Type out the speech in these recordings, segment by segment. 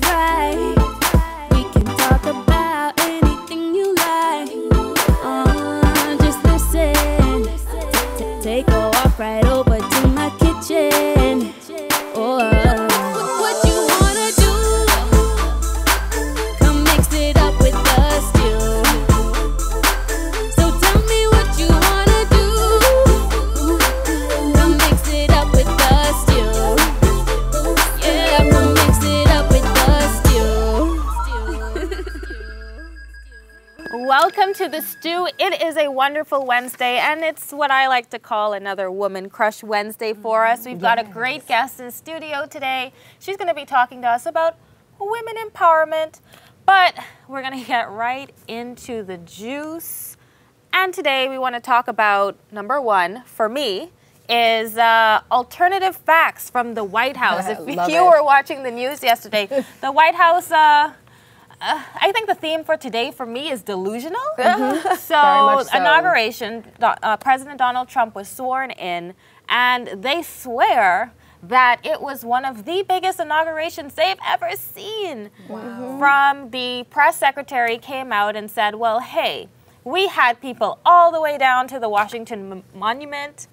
right. We can talk about anything you like. Just listen. Take a walk right over to my kitchen. What you wanna do? Come mix it up with the stew. So tell me what you wanna do. Come mix it up with the stew. Yeah, come mix it up with the stew. Welcome to the stew. It is a wonderful Wednesday, and it's what I like to call another Woman Crush Wednesday for us. We've got a great guest in studio today. She's going to be talking to us about women empowerment, but we're going to get right into the juice. And today we want to talk about, number one, for me, is alternative facts from the White House. If you were watching the news yesterday, the White House... I think the theme for today for me is delusional. So, inauguration, President Donald Trump was sworn in, and they swear that it was one of the biggest inaugurations they've ever seen. From the press secretary came out and said, well, hey, we had people all the way down to the Washington Monument.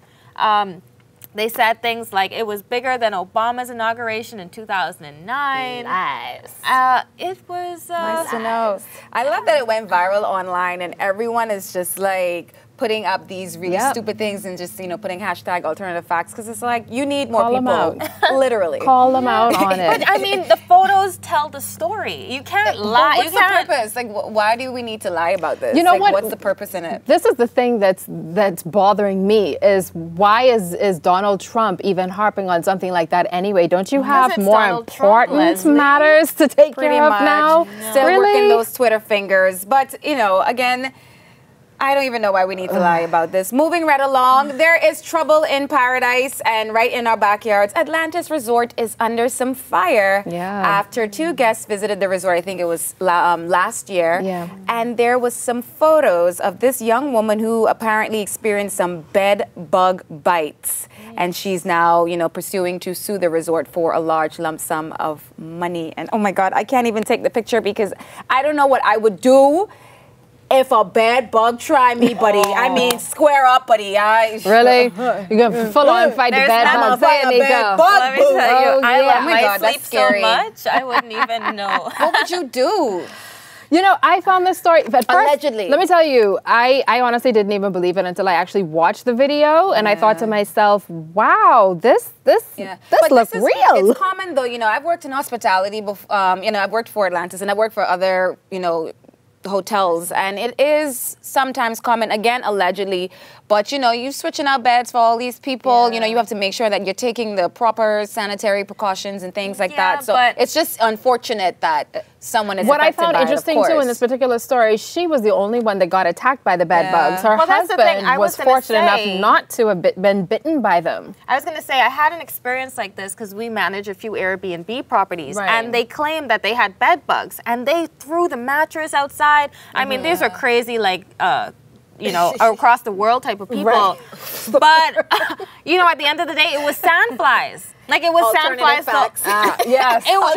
They said things like it was bigger than Obama's inauguration in 2009. Nice. It was... nice to know. I love that it went viral online and everyone is just like putting up these really stupid things and just, you know, putting hashtag alternative facts because it's like you need more people. Literally. Call them out on it. But I mean, the photos tell the story. You can't lie. What's the purpose? Like, why do we need to lie about this? You know what? What's the purpose in it? This is the thing that's bothering me is why is Donald Trump even harping on something like that anyway? Don't you have more important matters to take care of now? Still working those Twitter fingers. But, you know, again, I don't even know why we need to lie about this. Moving right along, there is trouble in paradise and right in our backyards. Atlantis Resort is under some fire after two guests visited the resort. I think it was last year. And there was some photos of this young woman who apparently experienced some bed bug bites. And she's now, you know, pursuing to sue the resort for a large lump sum of money. And oh my God, I can't even take the picture because I don't know what I would do if a bad bug try me, buddy. I mean, square up, buddy. Really? You're going to full on fight the bad bugs. Let me tell you, I love my sleep so much, I wouldn't even know. What would you do? You know, I found this story, but first, allegedly. Let me tell you, I honestly didn't even believe it until I actually watched the video, and I thought to myself, wow, this looks real. It's common though, you know, I've worked in hospitality before, you know, I've worked for Atlantis and I've worked for other, you know, hotels, and it is sometimes common, again, allegedly, but you know, you're switching out beds for all these people, you know, you have to make sure that you're taking the proper sanitary precautions and things like that. So it's just unfortunate that someone is what I affected found by interesting too in this particular story, she was the only one that got attacked by the bed bugs. Her husband was fortunate enough not to have been bitten by them. I was going to say, I had an experience like this because we manage a few Airbnb properties, and they claimed that they had bed bugs, and they threw the mattress outside. I mean, these are crazy, like, you know, across the world type of people. But, you know, at the end of the day, it was sandflies. Like, it was sandflies. Yes. It was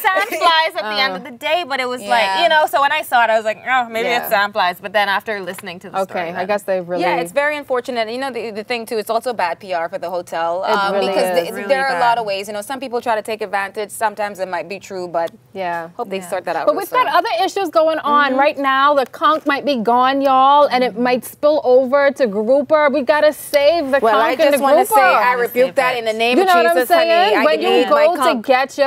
sandflies at the end of the day, but it was like, you know, so when I saw it, I was like, oh, maybe it's sandflies. But then after listening to the story. I guess they really... Yeah, it's very unfortunate. You know, the thing, too, it's also bad PR for the hotel. It really because there are a lot of ways. You know, some people try to take advantage. Sometimes it might be true, but hope they sort that out. But we've got other issues going on. Right now, the conch might be gone, y'all, and it might spill over to grouper. We got to save the conch and the grouper. Well, I just want to say I rebuke that in the name you know Jesus, what I'm saying? honey, when you go to get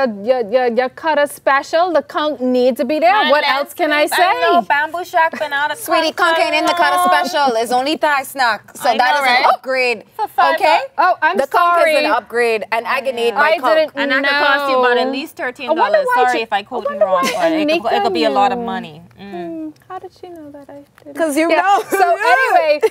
your cutter special, the conch needs to be there. What else can I say? I know Bamboo Shack been out of Sweetie, conch ain't in the cutter special. It's only thigh snack. So that is an upgrade. Okay? Oh, I'm the sorry. The conch is an upgrade, and I can need my conch. And that could cost you about at least $13. Sorry if I quoted wrong, but it could be a lot of money. How did she know that I did? Because you know. So anyway...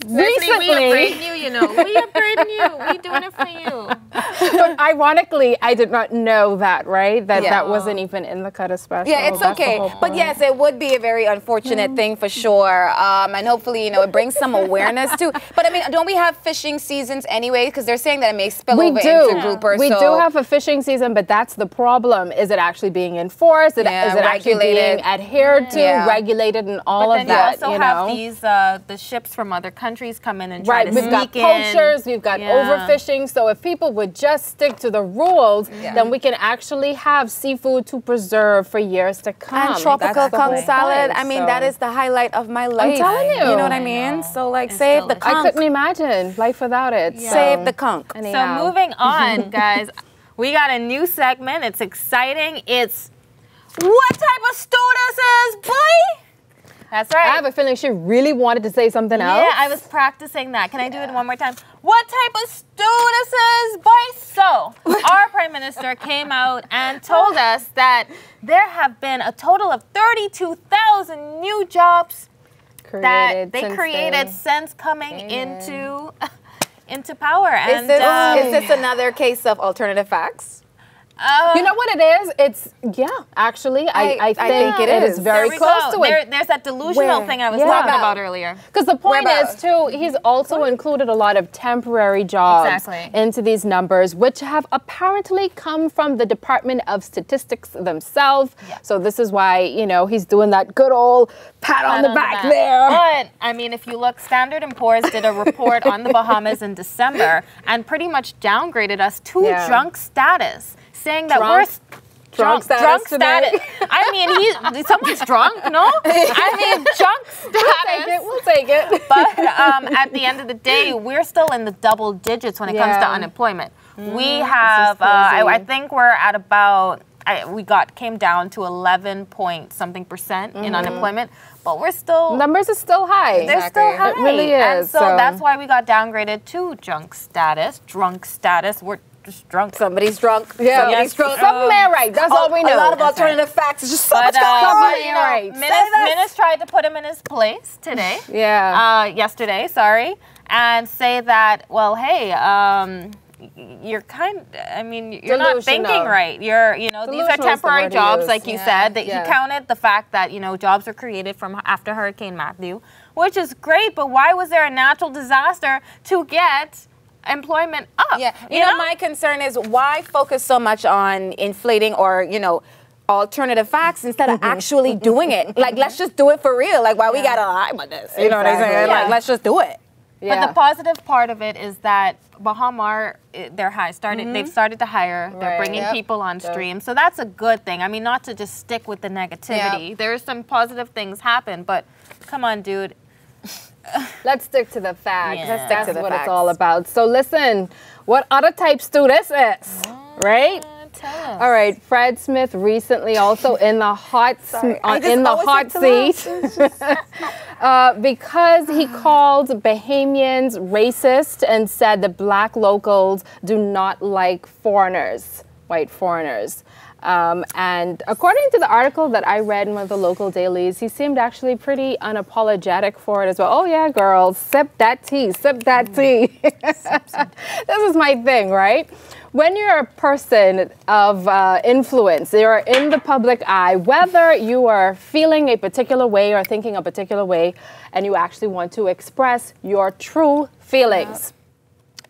Recently, we upgrade you, you know. We upgrading you. We doing it for you. But Ironically, I did not know that, right? That wasn't even in the Cutter special. Yeah, it's okay. But yes, it would be a very unfortunate thing for sure. And hopefully, you know, it brings some awareness too. But I mean, don't we have fishing seasons anyway? Because they're saying that it may spill over into grouper. We do have a fishing season, but that's the problem. Is it actually being enforced? Is it actually being adhered to, regulated, and all of that? But then you also have these, the ships from other countries come in and try to sneak in. We've got poachers, we've got overfishing. So if people would just stick to the rules, then we can actually have seafood to preserve for years to come. And tropical conch salad. I mean, that is the highlight of my life. I'm telling you. You know what I mean? So like, save the conch. I couldn't imagine life without it. Yeah. Save the conch. So moving on, guys, we got a new segment. It's exciting. It's what type of stew this is, boy? That's right. I have a feeling she really wanted to say something else. Yeah, I was practicing that. Can I do it one more time? What type of stew this is, boy? So, our Prime Minister came out and told us that there have been a total of 32,000 new jobs that they created since coming into power. Is this another case of alternative facts? You know what it is? It's, actually, I think it is very close to it. There's that delusional thing I was talking about earlier. Because the point is, too, he's also included a lot of temporary jobs into these numbers, which have apparently come from the Department of Statistics themselves. Yeah. So this is why, you know, he's doing that good old pat on the back there. But, I mean, if you look, Standard & Poor's did a report on the Bahamas in December and pretty much downgraded us to drunk status. Saying that we're drunk status. I mean, someone's drunk, no? I mean, drunk status. We'll take it. But at the end of the day, we're still in the double digits when it comes to unemployment. We have, I think we're at about, came down to 11-point-something% in unemployment. But we're still... Numbers are still high. They're still high. It really is. And so that's why we got downgraded to drunk status. We're just drunk. Somebody's drunk. Yeah. Somebody's drunk. Something ain't right. That's all we know. A lot of alternative facts. It's just so much going on. You know, Minnis tried to put him in his place today. Yesterday, sorry. And say that, well, hey, you're you're not thinking right. These are temporary jobs, like you said. That he counted the fact that, you know, jobs were created from after Hurricane Matthew, which is great, but why was there a natural disaster to get employment up? Yeah, you know, my concern is why focus so much on inflating or, you know, alternative facts instead of actually doing it. Like, let's just do it for real. Like, why we gotta lie about this? You know what I'm saying? Like, let's just do it. Yeah. But the positive part of it is that Bahamar, they've started to hire. They're bringing people on stream. So that's a good thing. I mean, not to just stick with the negativity. There's some positive things happen, but come on, dude. Let's stick to the facts. That's what it's all about. So listen, what other type stew this is, right? Tell us. All right, Fred Smith recently also in the hot seat because he called Bahamians racist and said that black locals do not like foreigners, white foreigners. And according to the article that I read in one of the local dailies, he seemed actually pretty unapologetic for it as well. Oh yeah, girls, sip that tea, sip that tea. This is my thing, right? When you're a person of influence, you're in the public eye, whether you are feeling a particular way or thinking a particular way, and you actually want to express your true feelings.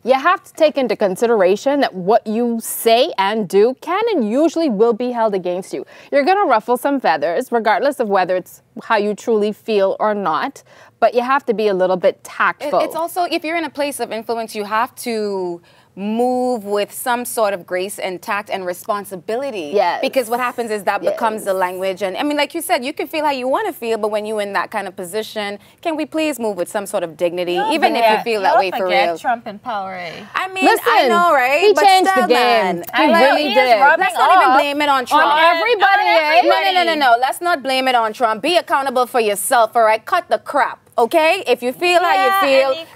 You have to take into consideration that what you say and do can and usually will be held against you. You're going to ruffle some feathers, regardless of whether it's how you truly feel or not, but you have to be a little bit tactful. It's also, if you're in a place of influence, you have to move with some sort of grace and tact and responsibility. Yes. Because what happens is that becomes the language. And I mean, like you said, you can feel how you want to feel, but when you're in that kind of position, can we please move with some sort of dignity, even if you feel that way for real? Trump in power, eh? I mean, I know, right? He changed the game. He really did. Let's not even blame it on Trump. On everybody. No. Let's not blame it on Trump. Be accountable for yourself, all right? Cut the crap. Okay, if you feel how you feel, you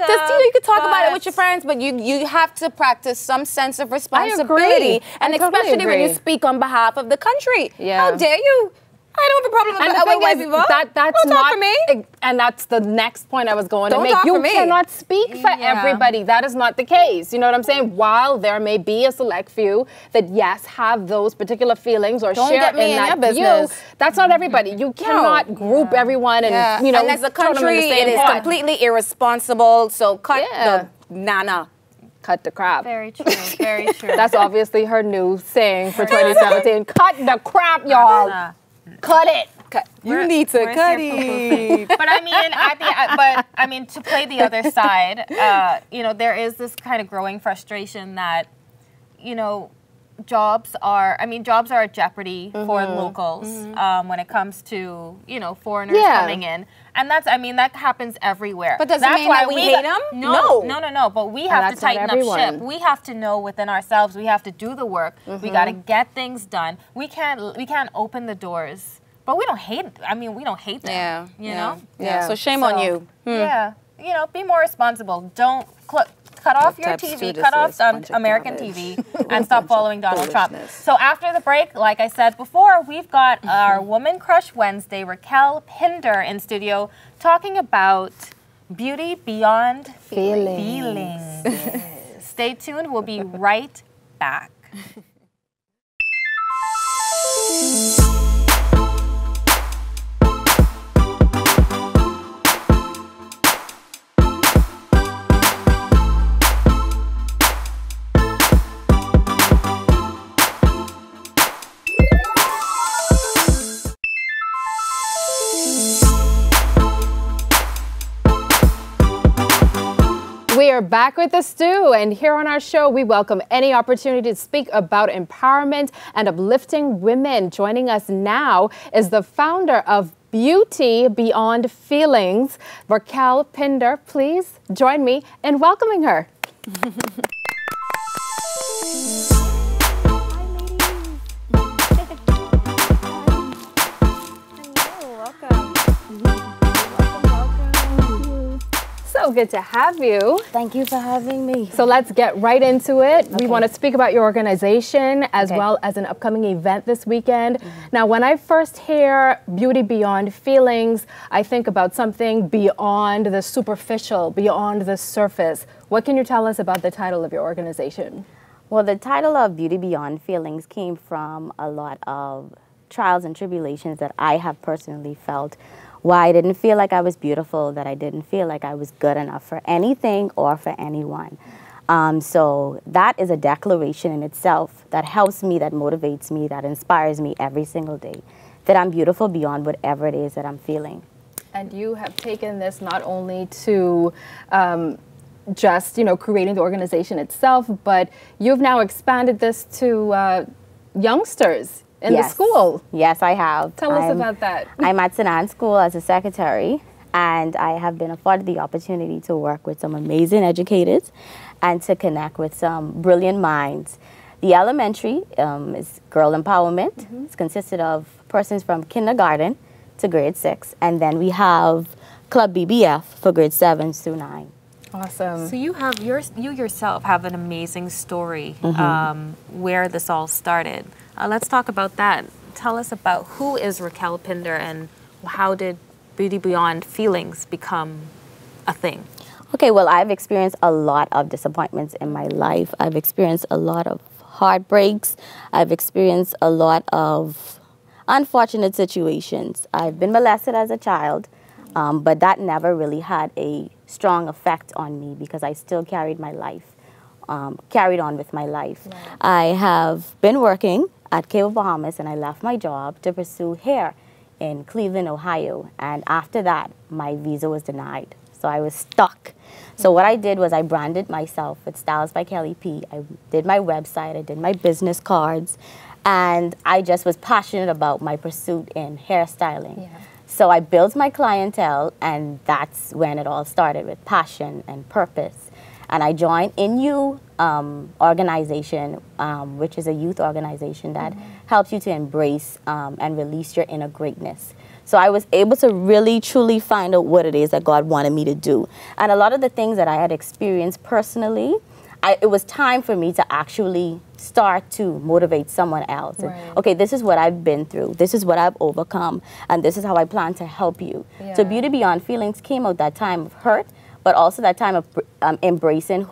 can talk about it with your friends, but you have to practice some sense of responsibility, and especially when you speak on behalf of the country. How dare you I don't have a problem And the with thing white is, people. that's Don't talk not for me. And that's the next point I was going Don't to make. talk You for me. cannot speak for everybody. That is not the case. You know what I'm saying? While there may be a select few that yes have those particular feelings or Don't share get me in that your business. view, that's not everybody. You cannot group everyone and you know. and as a throw them in country, the same it is pot. completely irresponsible. So cut the nana. Cut the crap. Very true. Very true. That's obviously her new saying for 2017. Cut the crap, y'all. Cut it. You need to cut it. But I mean, to play the other side, you know, there is this kind of growing frustration that, you know, jobs are at jeopardy for locals when it comes to, you know, foreigners coming in. And that happens everywhere. But does it that's mean why that we hate them? No. But we have to that's not tighten up everyone. ship. We have to know within ourselves. We have to do the work. We got to get things done. We can't open the doors. But we don't hate. I mean, we don't hate them. Yeah. You know. Yeah. So shame on you. Yeah. You know, be more responsible. Don't cut off your types TV, two cut off this is, bunch of American garbage. TV, and stop following Donald Trump. Foolishness. So after the break, like I said before, we've got our Woman Crush Wednesday, Raquel Pinder, in studio, talking about beauty beyond feelings. Stay tuned. We'll be right back. We are back with the stew, and here on our show, we welcome any opportunity to speak about empowerment and uplifting women. Joining us now is the founder of Beauty Beyond Feelings, Raquel Pinder. Please join me in welcoming her. So good to have you. Thank you for having me. So let's get right into it. We want to speak about your organization as well as an upcoming event this weekend. Now, when I first hear Beauty Beyond Feelings, I think about something beyond the superficial, beyond the surface. What can you tell us about the title of your organization? Well, the title of Beauty Beyond Feelings came from a lot of trials and tribulations that I have personally felt. Why I didn't feel like I was beautiful, that I didn't feel like I was good enough for anything or for anyone. So that is a declaration in itself that helps me, that motivates me, that inspires me every single day, that I'm beautiful beyond whatever it is that I'm feeling. And you have taken this not only to just, you know, creating the organization itself, but you've now expanded this to youngsters in the school. Yes, I have. Tell us about that. I'm at Sanan School as a secretary, and I have been afforded the opportunity to work with some amazing educators and to connect with some brilliant minds. The elementary is girl empowerment. It's consisted of persons from kindergarten to grade 6, and then we have Club BBF for grade 7 through 9. Awesome. So you yourself have an amazing story where this all started. Let's talk about that. Tell us about who is Raquel Pinder and how did Beauty Beyond Feelings become a thing? Okay, well, I've experienced a lot of disappointments in my life. I've experienced a lot of heartbreaks. I've experienced a lot of unfortunate situations. I've been molested as a child, but that never really had a strong effect on me because I still carried my life, carried on with my life. Wow. I have been working at Cable Bahamas, and I left my job to pursue hair in Cleveland, Ohio. And after that, my visa was denied. So I was stuck. So what I did was I branded myself with Styles by Kelly P. I did my website, I did my business cards, and I just was passionate about my pursuit in hairstyling. Yeah. So I built my clientele, and that's when it all started, with passion and purpose. And I joined INU organization, which is a youth organization that helps you to embrace and release your inner greatness. So I was able to really, truly find out what it is that God wanted me to do. And a lot of the things that I had experienced personally, it was time for me to actually start to motivate someone else. And, Right. okay, this is what I've been through. This is what I've overcome. And this is how I plan to help you. So Yeah. Beauty Beyond Feelings came out that time of hurt, but also that time of embracing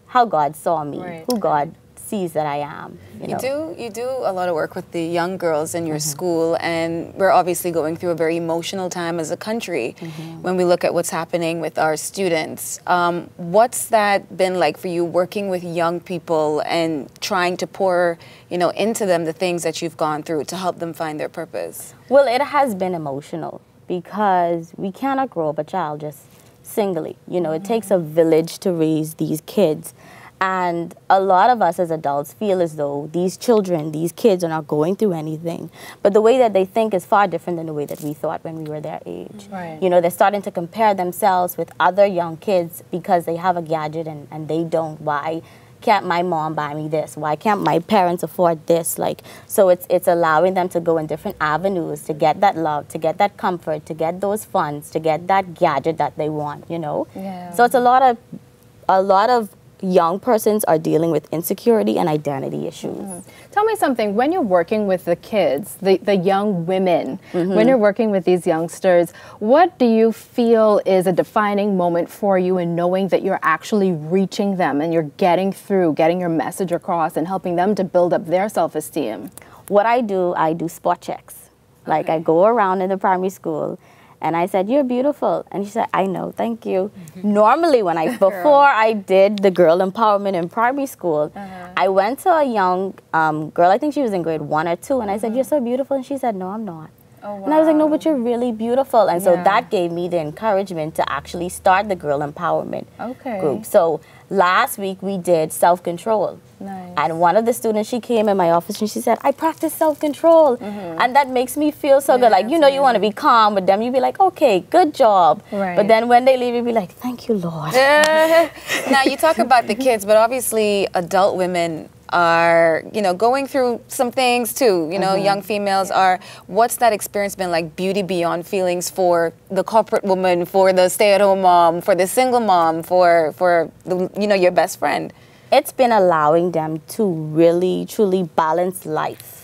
how God saw me, Right. who God sees that I am. You know? You do a lot of work with the young girls in your school, and we're obviously going through a very emotional time as a country when we look at what's happening with our students. What's that been like for you, working with young people and trying to pour, into them the things that you've gone through to help them find their purpose? Well, it has been emotional because we cannot grow up a child just singly. It takes a village to raise these kids. And a lot of us as adults feel as though these children, these kids are not going through anything. But the way that they think is far different than the way that we thought when we were their age. Right. They're starting to compare themselves with other young kids because they have a gadget and they don't. Why can't my mom buy me this? Why can't my parents afford this? So it's allowing them to go in different avenues to get that love, to get that comfort, to get those funds, to get that gadget that they want, Yeah. So it's a lot of young persons are dealing with insecurity and identity issues. Tell me something, when you're working with the kids, the young women, when you're working with these youngsters, what do you feel is a defining moment for you in knowing that you're actually reaching them and you're getting your message across and helping them to build up their self-esteem? What I do spot checks. Like I go around in the primary school and I said, "You're beautiful." And she said, "I know, thank you." Normally before I did the girl empowerment in primary school, I went to a young girl, I think she was in grade 1 or 2, and I said, "You're so beautiful." And she said, "No, I'm not." Oh, wow. And I was like, "No, but you're really beautiful." And so Yeah. that gave me the encouragement to actually start the girl empowerment Okay. group. So last week we did self-control. Nice. And one of the students, she came in my office and she said, "I practice self-control." And that makes me feel so good. Like, you want to be calm with them. You be like, "Okay, good job." Right. But then when they leave, you be like, "Thank you, Lord." Now, you talk about the kids, but obviously adult women are, going through some things too. Young females are. What's that experience been like, Beauty Beyond Feelings, for the corporate woman, for the stay-at-home mom, for the single mom, for the, your best friend? It's been allowing them to really, truly balance life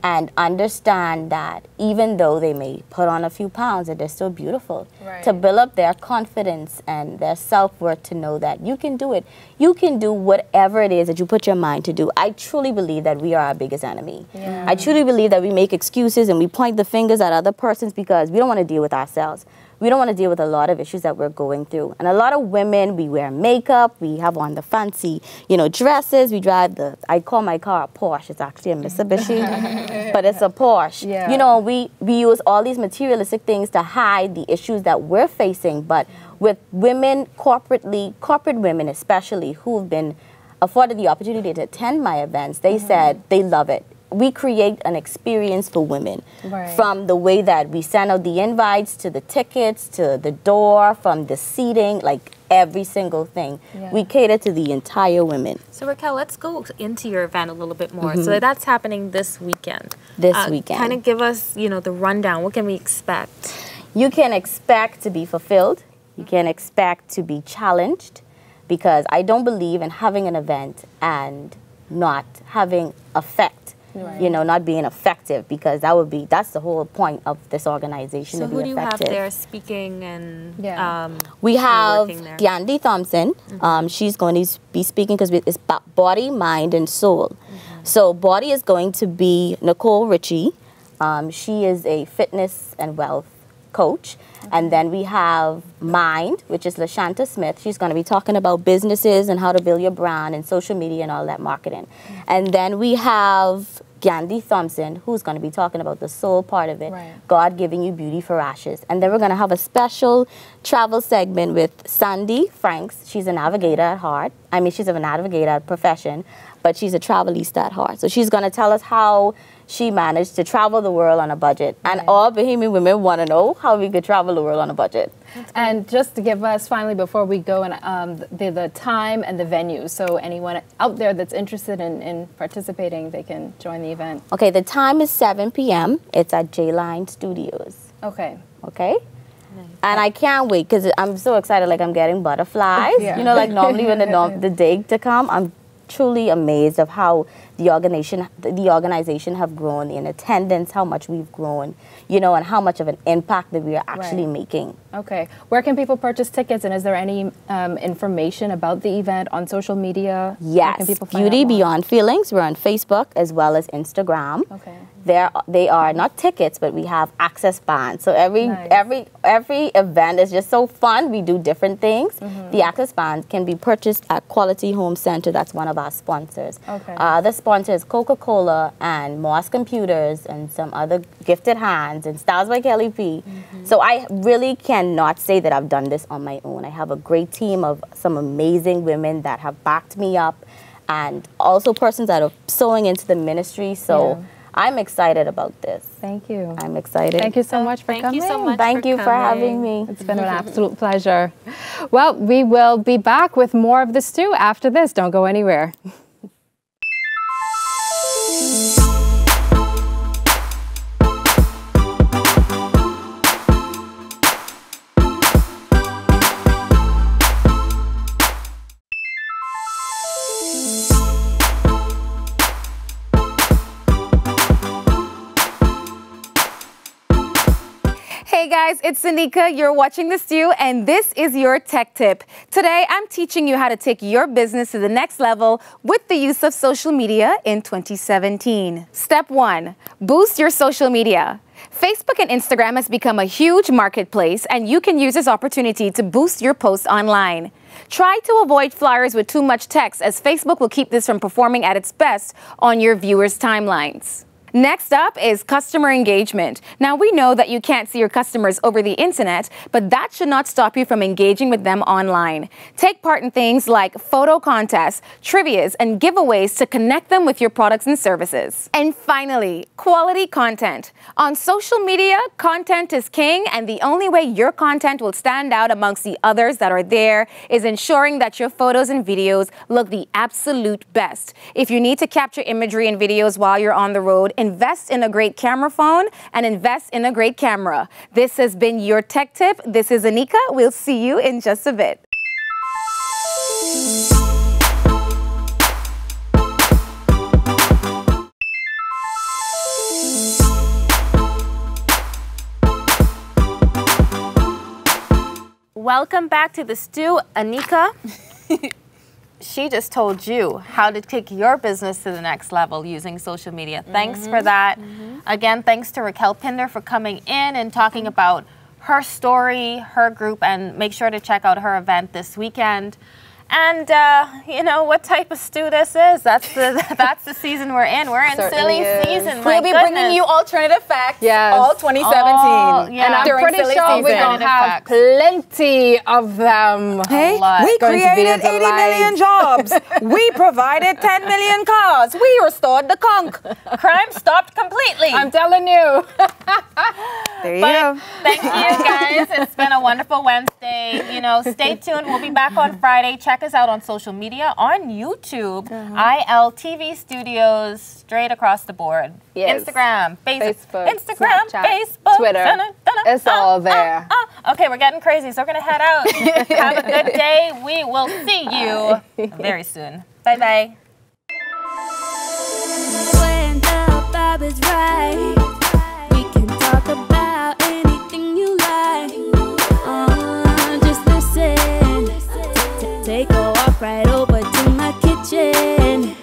and understand that even though they may put on a few pounds, that they're still beautiful. Right. To build up their confidence and their self-worth, to know that you can do it. You can do whatever it is that you put your mind to do. I truly believe that we are our biggest enemy. Yeah. I truly believe that we make excuses and we point the fingers at other persons because we don't want to deal with ourselves. We don't want to deal with a lot of issues that we're going through. And a lot of women, we wear makeup, we have on the fancy, dresses, we drive I call my car a Porsche. It's actually a Mitsubishi, but it's a Porsche. Yeah. We use all these materialistic things to hide the issues that we're facing. But with women, corporate women especially, who've been afforded the opportunity to attend my events, they said they love it. We create an experience for women. Right. From the way that we send out the invites, to the tickets, to the door, from the seating, like every single thing. Yeah. We cater to the entire women. So Raquel, let's go into your event a little bit more. So that's happening this weekend. This weekend. Kind of give us, the rundown. What can we expect? You can expect to be fulfilled. You can expect to be challenged, because I don't believe in having an event and not having effect. Right. Not being effective, because that's the whole point of this organization, So to be who do you have effective. there speaking and We have working there? Gandhi Thompson. She's going to be speaking because it's body, mind, and soul. So body is going to be Nicole Ritchie. She is a fitness and wealth coach. And then we have mind, which is LaShanta Smith. She's going to be talking about businesses and how to build your brand and social media and all that marketing. And then we have Gandhi Thompson, who's going to be talking about the soul part of it, Right. God giving you beauty for ashes. And then we're going to have a special travel segment with Sandy Franks. She's a navigator at heart. I mean, she's a navigator at profession, but she's a travelista at heart. So she's going to tell us how she managed to travel the world on a budget. And all Bahamian women want to know how we could travel the world on a budget. And just to give us, finally, before we go, and the time and the venue, so anyone out there that's interested in participating, they can join the event. Okay, the time is 7 p.m. It's at J-Line Studios. Okay. Okay? And I can't wait because I'm so excited. Like, I'm getting butterflies. Yeah. You know, like normally when the day to come, I'm truly amazed of how the organization have grown in attendance, how much we've grown, you know, and how much of an impact that we are actually making. Okay. Where can people purchase tickets, and is there any information about the event on social media? Yes, Can people find Beauty out more? Beyond Feelings. We're on Facebook as well as Instagram. Okay. They are not tickets, but we have access bands. So every event is just so fun. We do different things. The access band can be purchased at Quality Home Center. That's one of our sponsors. Okay. The sponsor is Coca-Cola and Moss Computers and some other Gifted Hands and Styles by Kelly P. So I really cannot say that I've done this on my own. I have a great team of some amazing women that have backed me up, and also persons that are sewing into the ministry. So I'm excited about this. Thank you. I'm excited. Thank you so much for Thank coming. you so much. Thank you for having me. It's been an absolute pleasure. Well, we will be back with more of the stew after this. Don't go anywhere. Hey guys, it's Anika. You're watching The Stew, and this is your tech tip. Today, I'm teaching you how to take your business to the next level with the use of social media in 2017. Step 1, boost your social media. Facebook and Instagram has become a huge marketplace, and you can use this opportunity to boost your posts online. Try to avoid flyers with too much text, as Facebook will keep this from performing at its best on your viewers' timelines. Next up is customer engagement. Now, we know that you can't see your customers over the internet, but that should not stop you from engaging with them online. Take part in things like photo contests, trivias, and giveaways to connect them with your products and services. And finally, quality content. On social media, content is king, and the only way your content will stand out amongst the others that are there is ensuring that your photos and videos look the absolute best. If you need to capture imagery and videos while you're on the road, invest in a great camera phone and invest in a great camera. This has been your tech tip. This is Anika. We'll see you in just a bit. Welcome back to The Stew, Anika. She just told you how to take your business to the next level using social media. Thanks for that. Again, thanks to Raquel Pinder for coming in and talking about her story, her group, and make sure to check out her event this weekend. And you know what type of stew this is. That's the season we're in. We're in Certainly silly is. season. We'll be bringing you alternative facts all 2017. yeah. And I'm during pretty silly sure we're season. going to have plenty of them. Hey, lot. we Going to be a created 80 million jobs. We provided 10 million cars. We restored the conch. Crime stopped completely. I'm telling you. There you But go. thank you guys. It's been a wonderful Wednesday. You know, stay tuned. We'll be back on Friday. Check us out on social media, on YouTube, ILTV Studios, straight across the board. Yes. Instagram, Facebook, Instagram, Snapchat, Facebook, Twitter. It's all there. Okay, we're getting crazy, so we're gonna head out. Have a good day. We will see you very soon. Bye bye. When the vibe is right, we can talk about anything you like. Just listen. Take a walk right over to my kitchen.